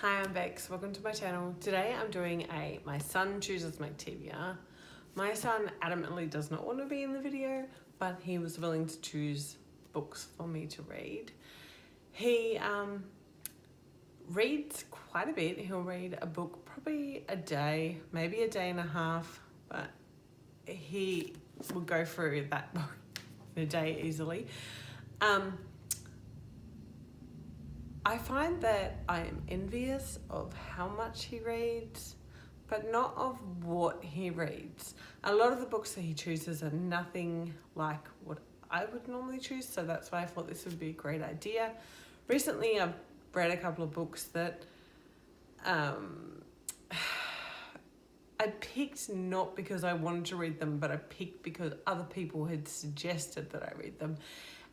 Hi, I'm Bex. Welcome to my channel. Today I'm doing my son chooses my TBR. My son adamantly does not want to be in the video, but he was willing to choose books for me to read. He reads quite a bit. He'll read a book probably a day, maybe a day and a half, but he will go through that book in a day easily. I find that I am envious of how much he reads, but not of what he reads. A lot of the books that he chooses are nothing like what I would normally choose, so that's why I thought this would be a great idea. Recently, I've read a couple of books that I picked not because I wanted to read them, but I picked because other people had suggested that I read them.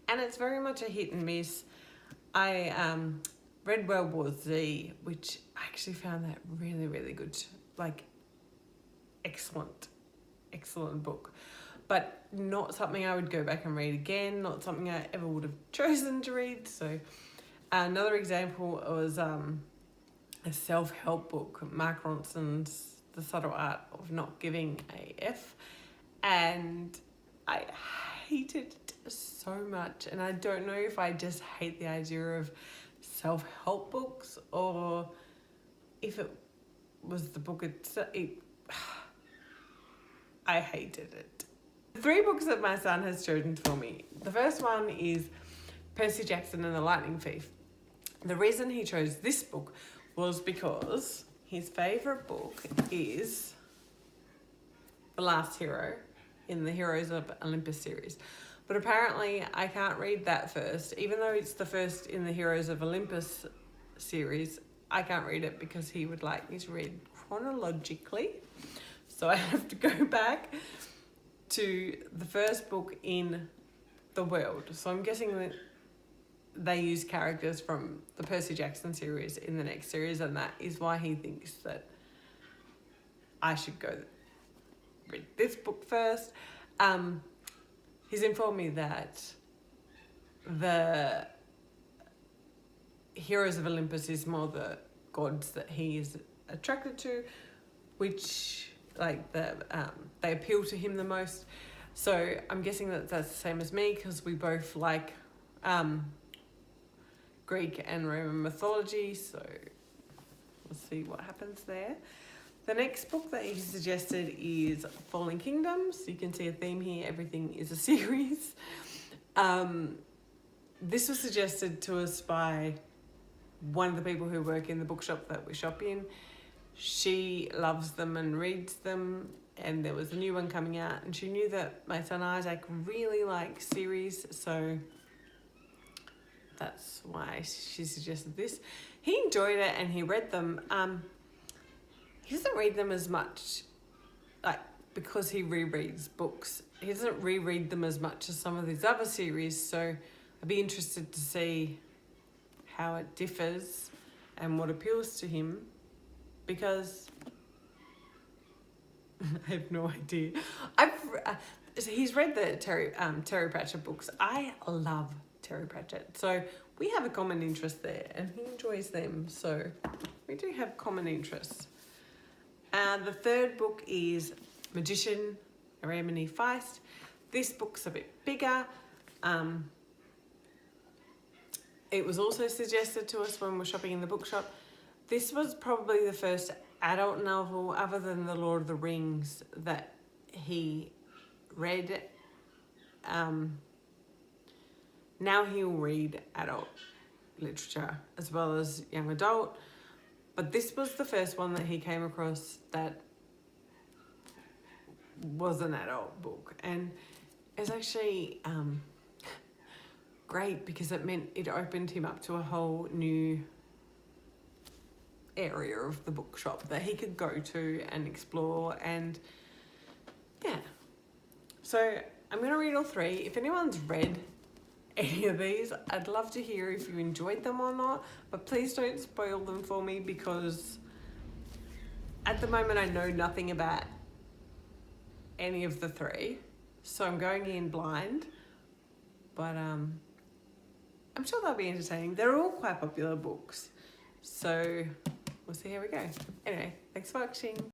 And it's very much a hit and miss. I read World War Z, which I actually found that really, really good. Like, excellent book. But not something I would go back and read again, not something I ever would have chosen to read. So another example was a self-help book, Mark Ronson's The Subtle Art of Not Giving a F. And I hated it so much, and I don't know if I just hate the idea of self-help books or if it was the book itself. I hated it. The 3 books that my son has chosen for me. The first one is Percy Jackson and the Lightning Thief. The reason he chose this book was because his favourite book is The Last Hero in the Heroes of Olympus series. But apparently I can't read that first. Even though it's the first in the Heroes of Olympus series, I can't read it because he would like me to read chronologically. So I have to go back to the first book in the world. So I'm guessing that they use characters from the Percy Jackson series in the next series, and that is why he thinks that I should go read this book first. He's informed me that the Heroes of Olympus is more the gods that he is attracted to, which they appeal to him the most. So I'm guessing that that's the same as me, because we both like Greek and Roman mythology. So we'll see what happens there. The next book that he suggested is Fallen Kingdoms. You can see a theme here. Everything is a series. This was suggested to us by one of the people who work in the bookshop that we shop in. She loves them and reads them, and there was a new one coming out, and she knew that my son Isaac really likes series, so that's why she suggested this. He enjoyed it and he read them. He doesn't read them as much, because he rereads books. He doesn't reread them as much as some of these other series, so I'd be interested to see how it differs and what appeals to him, because I have no idea. He's read the Terry Pratchett books. I love Terry Pratchett, so we have a common interest there, and he enjoys them, so we do have common interests. The third book is Magician, a Remini Feist. This book's a bit bigger. It was also suggested to us when we were shopping in the bookshop. This was probably the first adult novel, other than The Lord of the Rings, that he read. Now he'll read adult literature as well as young adult. But this was the first one that he came across that was an adult book. And it's actually great, because it meant it opened him up to a whole new area of the bookshop that he could go to and explore. And yeah, so I'm going to read all 3. If anyone's read any of these, I'd love to hear if you enjoyed them or not, but please don't spoil them for me, because at the moment I know nothing about any of the 3, so I'm going in blind, but I'm sure they'll be entertaining. They're all quite popular books, So we'll see how we go. Anyway, thanks for watching.